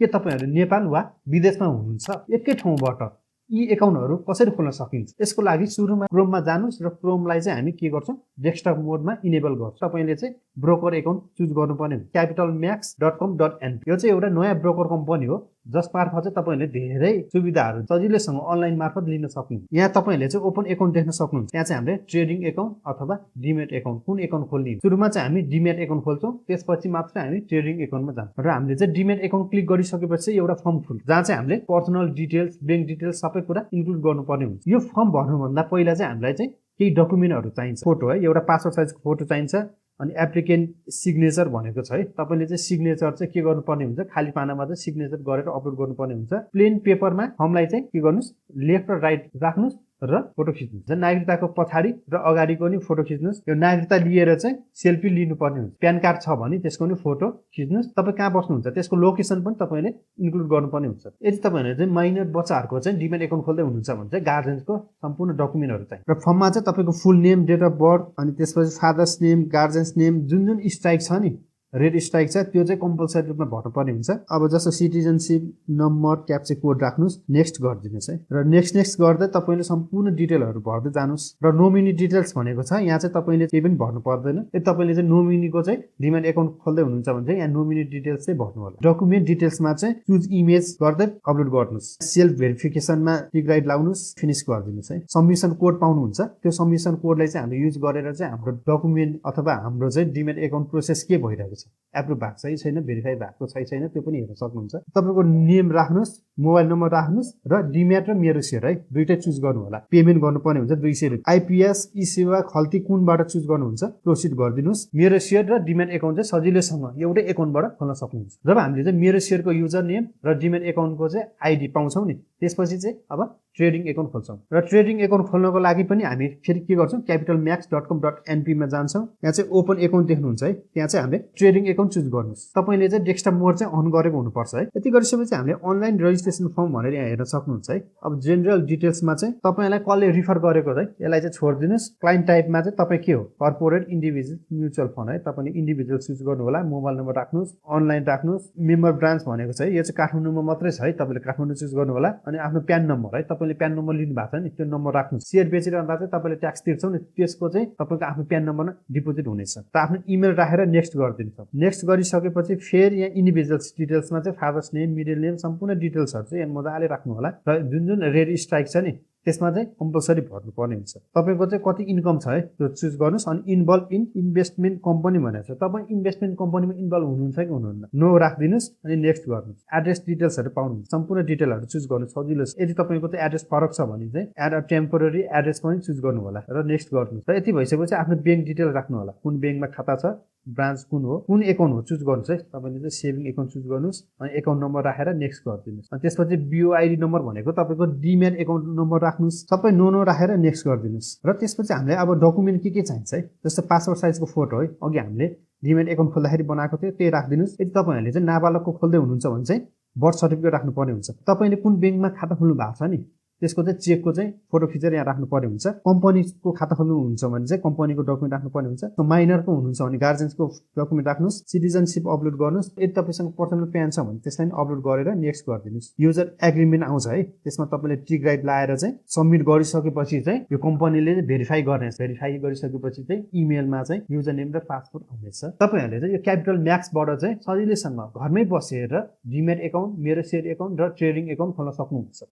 के तपाईहरु नेपाल वा विदेशमा हुनुहुन्छ एकै ठाउँबाट यी एकाउन्टहरु कसरी खोल्न सकिन्छ यसको लागि सुरुमा क्रोममा जानुस् र क्रोमलाई चाहिँ हामी के गर्छौं डेस्कटप मोडमा इनेबल गर्छौं तपाईले चाहिँ ब्रोकर एकाउन्ट चुज गर्नुपर्ने हुन्छ capitalmax.com.np यो चाहिँ एउटा नयाँ ब्रोकर कम्पनी हो जसमार्फत चाहिँ तपाईले धेरै सुविधाहरु सजिलैसँग अनलाइन मार्फत लिन सक्नुहुन्छ यहाँ तपाईले चाहिँ ओपन एकाउन्ट देख्न सक्नुहुन्छ यहाँ चाहिँ हामीले ट्रेडिङ एकाउन्ट अथवा डिमेट एकाउन्ट कुन एकाउन्ट खोल्ने सुरुमा चाहिँ हामी डिमेट एकाउन्ट खोल्छौं त्यसपछि मात्र हामी ट्रेडिङ एकाउन्टमा जान्छौं र हामीले चाहिँ डिमेट एकाउन्ट क्लिक गरिसकेपछि एउटा फर्म खुल्छ जहाँ चाहिँ हामीले पर्सनल डिटेल्स बैंक डिटेल्स सबै कुरा इन्क्लुड गर्नुपर्ने हुन्छ यो फर्म भर्नुभन्दा पहिला चाहिँ हामीलाई चाहिँ केही डकुमेन्टहरु चाहिन्छ फोटो है एउटा पासपोर्ट साइजको फोटो चाहिन्छ अनि एप्लिकेन्ट सिग्नेचर भनेको छ है तपाईले चाहिँ सिग्नेचर चाहिँ के गर्नुपर्ने हुन्छ खाली पानामा चाहिँ सिग्नेचर गरेर अपलोड गर्नुपर्ने हुन्छ प्लेन पेपरमा फर्मलाई चाहिँ के गर्नुस् लेफ्ट र राइट राख्नुस् र फोटो खिच्नुस् नागरिकताको पछाडी र अगाडिको नि फोटो खिच्नुस् यो नागरिकता लिएर चाहिँ सेल्फी लिनुपर्ने हुन्छ प्यान कार्ड छ भने त्यसको नि फोटो खिच्नुस् तपाई कहाँ बस्नुहुन्छ त्यसको लोकेसन पनि तपाईले इन्क्लुड गर्नुपर्ने हुन्छ यदि तपाईहरुले चाहिँ माइनर बच्चाहरुको चाहिँ डिमेट एकाउन्ट खोल्दै हुनुहुन्छ भने चाहिँ गार्जियनको सम्पूर्ण डकुमेन्टहरु चाहिन्छ र फर्ममा चाहिँ तपाईको फुल नेम डेट अफ बर्थ अनि त्यसपछि फादर्स नेम गार्जियन्स नेम जुन स्ट्राइक छ नि रेड स्ट्राइक छ त्यो चाहिँ कम्पलसरी रूपमा भर्नुपर्ने हुन्छ अब जस्तो सिटिजनशिप नम्बर क्याप्चा कोड राख्नुस् नेक्स्ट गरिदिनुस् है र नेक्स्ट गर्दै तपाईले सम्पूर्ण डिटेलहरु भर्दै जानुस् र नोमिनी डिटेल्स भनेको छ यहाँ चाहिँ तपाईले केही पनि भर्नु पर्दैन यदि तपाईले चाहिँ नोमिनीको चाहिँ डिमेट एकाउन्ट खोल्दै हुनुहुन्छ भने चाहिँ यहाँ नोमिनी डिटेल्स चाहिँ भर्नु होला डकुमेन्ट डिटेल्समा चाहिँ चुज इमेज गर्दै अपलोड गर्नुस् सेल्फ भेरिफिकेसनमा टिक राइट लाउनुस् फिनिश गरिदिनुस् है सबमिसन कोड पाउनुहुन्छ त्यो सबमिसन कोडलाई चाहिँ हामीले युज गरेर चाहिँ हाम्रो डकुमेन्ट अथवा हाम्रो चाहिँ डिमेट एकाउन्ट प्रोसेस के भइरहेको छ एप्रुभ भएको छ छैन भेरिफाई भएको छ छैन त्यो पनि हेर्न सक्नुहुन्छ तपाईको नेम राख्नुस् मोबाइल नम्बर राख्नुस् र डिमेट र मेरो शेयर है दुईटै चुज गर्नु होला पेमेन्ट गर्नुपर्ने हुन्छ 200 रुपैयाँ आईपीएस ई सेवा खल्ती कुनबाट चुज गर्नुहुन्छ प्रोसिड गरिदिनुस् मेरो शेयर र डिमेट एकाउन्ट चाहिँ सजिलैसँग एउटै एकाउन्टबाट खोल्न सक्नुहुन्छ जब हामीले चाहिँ मेरो शेयरको युजर नेम र डिमेट एकाउन्टको चाहिँ आईडी पाउँछौं नि त्यसपछि चाहिँ अब ट्रेडिङ एकाउन्ट खोल्छौं र ट्रेडिङ एकाउन्ट खोल्नको लागि पनि हामी फेरि के गर्छौं capitalmax.com.np मा जान्छौं यहाँ चाहिँ ओपन एकाउन्ट देख्नुहुन्छ है त्यहाँ चाहिँ हामीले ट्रेडिङ एकाउन्ट चुज गर्नुस् तपाईले चाहिँ डेस्कटप मोड चाहिँ अन गरेको हुनुपर्छ है यति गरिसकेपछि हामीले अनलाइन रेजिस्ट्रेसन फर्म भनेर यहाँ हेर्न सक्नुहुन्छ है अब जेनरल डिटेल्समा चाहिँ तपाईलाई कसले रिफर गरेको है यसलाई चाहिँ छोड्दिनुस् क्लाइन्ट टाइपमा चाहिँ तपाई के हो कर्पोरेट इन्डिभिजुअल म्युचुअल फन्ड है तपाईले इन्डिभिजुअल चुज गर्नु होला मोबाइल नम्बर राख्नुस् अनलाइन राख्नुस् मेम्बर ब्रान्च भनेको छ है यो चाहिँ काठमाडौँमा मात्रै छ है तपाईले काठमाडौँ चुज गर्नु होला अनि आफ्नो प्यान नम्बर है तपाईले प्यान नम्बर लिनु भएको छ नि त्यो नम्बर राख्नुस् शेयर बेचिरहँदा चाहिँ तपाईले ट्याक्स तिर्छौ नि त्यसको चाहिँ तपाईको आफ्नो प्यान नम्बरमा डिपोजिट हुनेछ र आफ्नो इमेल राखेर नेक्स्ट गरिदिन्छौ नेक्स्ट गरिसकेपछि फेरि यहाँ इन्डिभिजुअल डिटेल्समा चाहिँ फादर्स नेम मिडल नेम सम्पूर्ण डिटेल्सहरु चाहिँ यहाँ मजाले राख्नु होला र जुन रेड स्ट्राइक छ नि त्यसमा चाहिँ कम्पलसरी भर्नुपर्ने हुन्छ तपाईको चाहिँ कति इन्कम छ है त्यो चुज गर्नुस् अनि इन्भल्भ इन इन्भेस्टमेन्ट कम्पनी भनेको छ तपाई इन्भेस्टमेन्ट कम्पनीमा इन्भल्भ हुनुहुन्छ कि हुनुहुन्न नो राख्दिनुस् अनि नेक्स्ट गर्नुस् एड्रेस डिटेल्सहरु पाउनुहुन्छ सम्पूर्ण डिटेलहरु चुज गर्नु सजिलो छ यदि तपाईको चाहिँ एड्रेस फरक छ भने चाहिँ एड अ टेम्पोररी एड्रेस पनि चुज गर्नु होला र नेक्स्ट गर्नुस् र यति भइसकेपछि आफ्नो बैंक डिटेल राख्नु होला कुन बैंकमा खाता छ ब्रान्च कुन हो कुन एकाउन्ट हो चुज गर्नुस् है तपाईले चाहिँ सेभिङ एकाउन्ट चुज गर्नुस् अनि एकाउन्ट नम्बर राखेर नेक्स्ट गरिदिनुस् अनि त्यसपछि बीओआईडी नम्बर भनेको तपाईको डिमेट एकाउन्ट नम्बर राख्नुस् सबै नो राखेर नेक्स्ट गरिदिनुस् र त्यसपछि हामीले अब डकुमेन्ट के चाहिन्छ है जस्तो पासपोर्ट साइजको फोटो है अघि हामीले डिमेट एकाउन्ट खोल्दाखेरि बनाएको थियो त्यही राख्दिनुस् यदि तपाईहरुले चाहिँ नाबालकको खोल्दै हुनुहुन्छ भने चाहिँ बर्थ सर्टिफिकेट राख्नु पर्ने हुन्छ तपाईले कुन बैंकमा खाता खोल्नु भएको छ नि त्यसको चाहिँ चेकको चाहिँ फोटो खिचेर यहाँ राख्नु पर्ने हुन्छ कम्पनीको खाता खोल्नु हुन्छ भने चाहिँ कम्पनीको डकुमेन्ट राख्नु पर्ने हुन्छ माइनरको हुनुहुन्छ भने गार्जियन्सको डकुमेन्ट राख्नुस् सिटिजनशिप अपलोड गर्नुस् यदि तपाईसँग पर्सनल प्यान छ भने त्यसलाई अपलोड गरेर नेक्स्ट गरिदिनुस् युजर एग्रीमेन्ट आउँछ है त्यसमा तपाईले टिक राइट लाएर चाहिँ सबमिट गरिसकेपछि चाहिँ यो कम्पनीले भेरिफाई गर्नेछ भेरिफाई गरिसकेपछि चाहिँ इमेलमा चाहिँ युजर नेम र पासवर्ड आउनेछ तपाईहरुले चाहिँ यो क्यापिटल म्याक्सबाट चाहिँ सजिलैसँग घरमै बसेर डिमेट एकाउन्ट मेरो शेयर एकाउन्ट र ट्रेडिङ एकाउन्ट खोल्न सक्नुहुन्छ